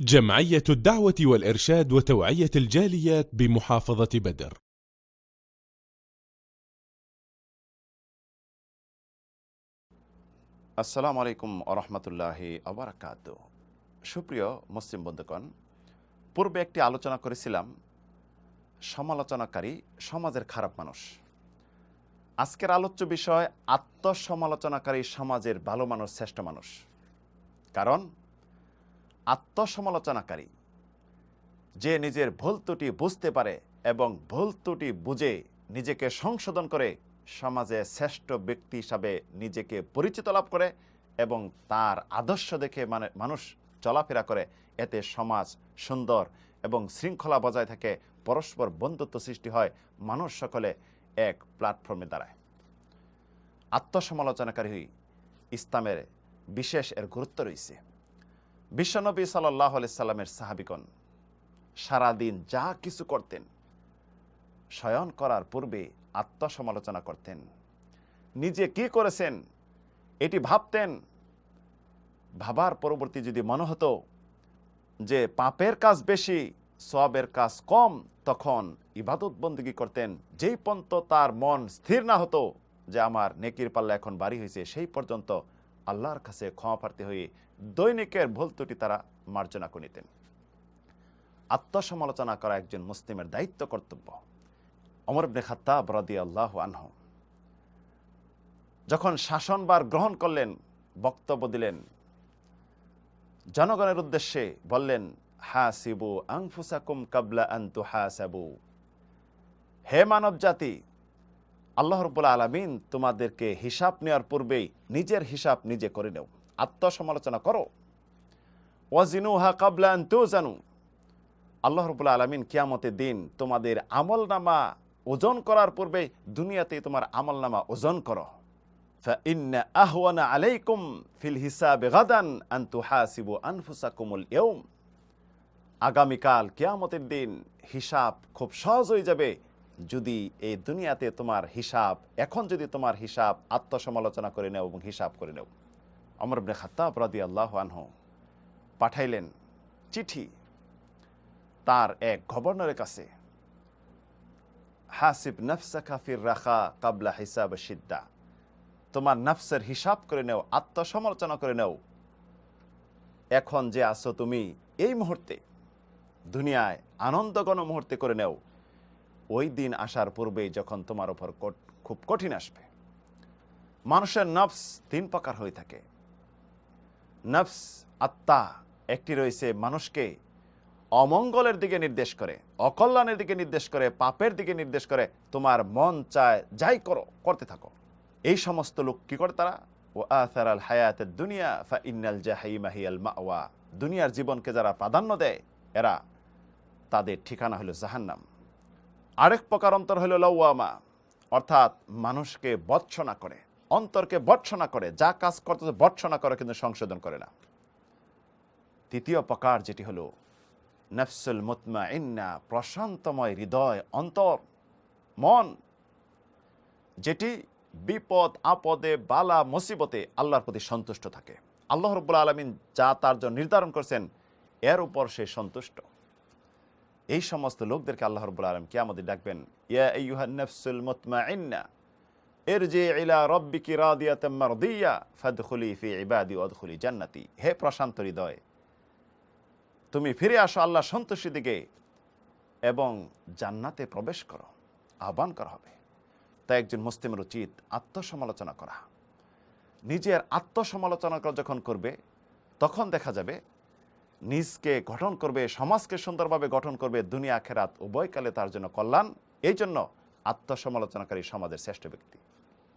جمعية الدعوة والإرشاد وتوعية الجاليات بمحافظة بدر. আসসালামু আলাইকুম ওরহমতুল্লাহি আবরাকাতু। সুপ্রিয় মুসলিম বন্ধুগণ, পূর্বে একটি আলোচনা করেছিলাম সমালোচনাকারী সমাজের খারাপ মানুষ। আজকের আলোচ্য বিষয় আত্মসমালোচনাকারী সমাজের ভালো মানুষ, শ্রেষ্ঠ মানুষ। কারণ আত্মসমালোচনাকারী যে নিজের ভুল ত্রুটি বুঝতে পারে এবং ভুল ত্রুটি বুঝে নিজেকে সংশোধন করে সমাজে শ্রেষ্ঠ ব্যক্তি হিসাবে নিজেকে পরিচিত লাভ করে এবং তার আদর্শ দেখে মানুষ চলাফেরা করে, এতে সমাজ সুন্দর এবং শৃঙ্খলা বজায় থাকে, পরস্পর বন্ধুত্ব সৃষ্টি হয়, মানুষ সকলে এক প্ল্যাটফর্মে দাঁড়ায়। আত্মসমালোচনাকারী ইসলামের বিশেষ এর গুরুত্ব রয়েছে। বিশ্বনবী সাল্লাল্লাহু আলাইহি সাল্লামের সাহাবীগণ সারাদিন যা কিছু করতেন, শয়ন করার পূর্বে আত্মসমালোচনা করতেন। নিজে কি করেছেন এটি ভাবতেন। ভাবার পরবর্তী যদি মনে হতো যে পাপের কাজ বেশি, সওয়াবের কাজ কম, তখন ইবাদত বন্দেগী করতেন। যেই পর্যন্ত তার মন স্থির না হতো যে আমার নেকির পাল্লা এখন ভারী হয়েছে, সেই পর্যন্ত আল্লাহর কাছে ক্ষমা প্রার্থী হয়ে দৈনিকের ভুল ত্রুটি তারা মার্জনা করে নিতেন। আত্মসমালোচনা করা একজন মুসলিমের দায়িত্ব, কর্তব্য। ওমর ইবনে খাত্তাব রাদিয়াল্লাহু আনহু যখন শাসনভার গ্রহণ করলেন, বক্তব্য দিলেন, জনগণের উদ্দেশ্যে বললেন, হাসিবু আনফুসাকুম কাবলা আন তুহাসাবু। হে মানব জাতি, আল্লাহ রাব্বুল আলামিন তোমাদেরকে হিসাব নেওয়ার পূর্বেই নিজের হিসাব নিজে করে নাও, আত্মসমালোচনা করো। ওয়াজিনুহা কাবলা আন তুজানু। আল্লাহ রাব্বুল আলামিন কিয়ামতের দিন তোমাদের আমলনামা ওজন করার পূর্বে দুনিয়াতে তোমার আমলনামা ওজন করো। ফাইন্না আহওয়ানা আলাইকুম ফিল হিসাবে গাদান আন তুহাসিবু আনফুসাকুমুল ইয়াউম। আগামীকাল কিয়ামতের দিন হিসাব খুব সহজ হয়ে যাবে যদি এই দুনিয়াতে তোমার হিসাব, এখন যদি তোমার হিসাব আত্মসমালোচনা করে নাও এবং হিসাব করে নাও। ওমর ইবনে খাত্তাব রাদিয়াল্লাহু আনহু পাঠাইলেন চিঠি তার এক গভর্নরের কাছে, হাসিব নাফসাকা ফির রাখা কাবলা হিসাব শিদ্দা। তোমার নফসের হিসাব করে নাও, আত্মসমালোচনা করে নাও। এখন যে আছো তুমি এই মুহূর্তে দুনিয়ায় আনন্দঘন মুহূর্তে করে নাও, ওই দিন আসার পূর্বেই যখন তোমার উপর খুব কঠিন আসবে। মানুষের নফস তিন প্রকার হয়ে থাকে। নফস, আত্মা একটি রয়েছে মানুষকে অমঙ্গলের দিকে নির্দেশ করে, অকল্যাণের দিকে নির্দেশ করে, পাপের দিকে নির্দেশ করে। তোমার মন চায় যাই করো, করতে থাকো। এই সমস্ত লোক কি করে? তারা ও আসারাল হায়াতের দুনিয়া ফা ইন্নাল জাহিমা হিয়াল মাওয়া। দুনিয়ার জীবনকে যারা প্রাধান্য দেয়, এরা তাদের ঠিকানা হলো জাহান্নাম। আরেক প্রকার অন্তর হলো লাওয়ামা, অর্থাৎ মানুষকে ভর্ৎসনা করে, অন্তরকে ভর্ৎসনা করে, যা কাজ করতে ভর্ৎসনা করে কিন্তু সংশোধন করে না। তৃতীয় প্রকার যেটি হলো নফসুল মুতমাইন্না, প্রশান্তময় হৃদয়, অন্তর, মন, যেটি বিপদ আপদে বালা মুসিবতে আল্লাহর প্রতি সন্তুষ্ট থাকে। আল্লাহ রাব্বুল আলামিন যা তার জন্য নির্ধারণ করেছেন এর উপর সে সন্তুষ্ট। এই সমস্ত লোকদেরকে আল্লাহ রাব্বুল আলামিন কিয়ামতে ডাকবেন, ইয়া আইয়ুহান নাফসুল মুতমাইন্না ইরজি ইলা রাব্বিকি রাদিয়াতাম মারদিয়া ফাদখুলি ফি ইবাদি ওয়াদখুলি জান্নাতি। হে প্রশান্ত হৃদয়, তুমি ফিরে আসো আল্লাহ সন্তুষ্টির দিকে এবং জান্নাতে প্রবেশ করো, আহ্বান করা হবে। তাই একজন মুসলিমের উচিত আত্মসমালোচনা করা। নিজের আত্মসমালোচনা যখন করবে, তখন দেখা যাবে নিজকে গঠন করবে, সমাজকে সুন্দরভাবে গঠন করবে, দুনিয়া আখিরাত উভয়কালে তার জন্য কল্যাণ। এই জন্য আত্মসমালোচনাকারী সমাজের শ্রেষ্ঠ ব্যক্তি।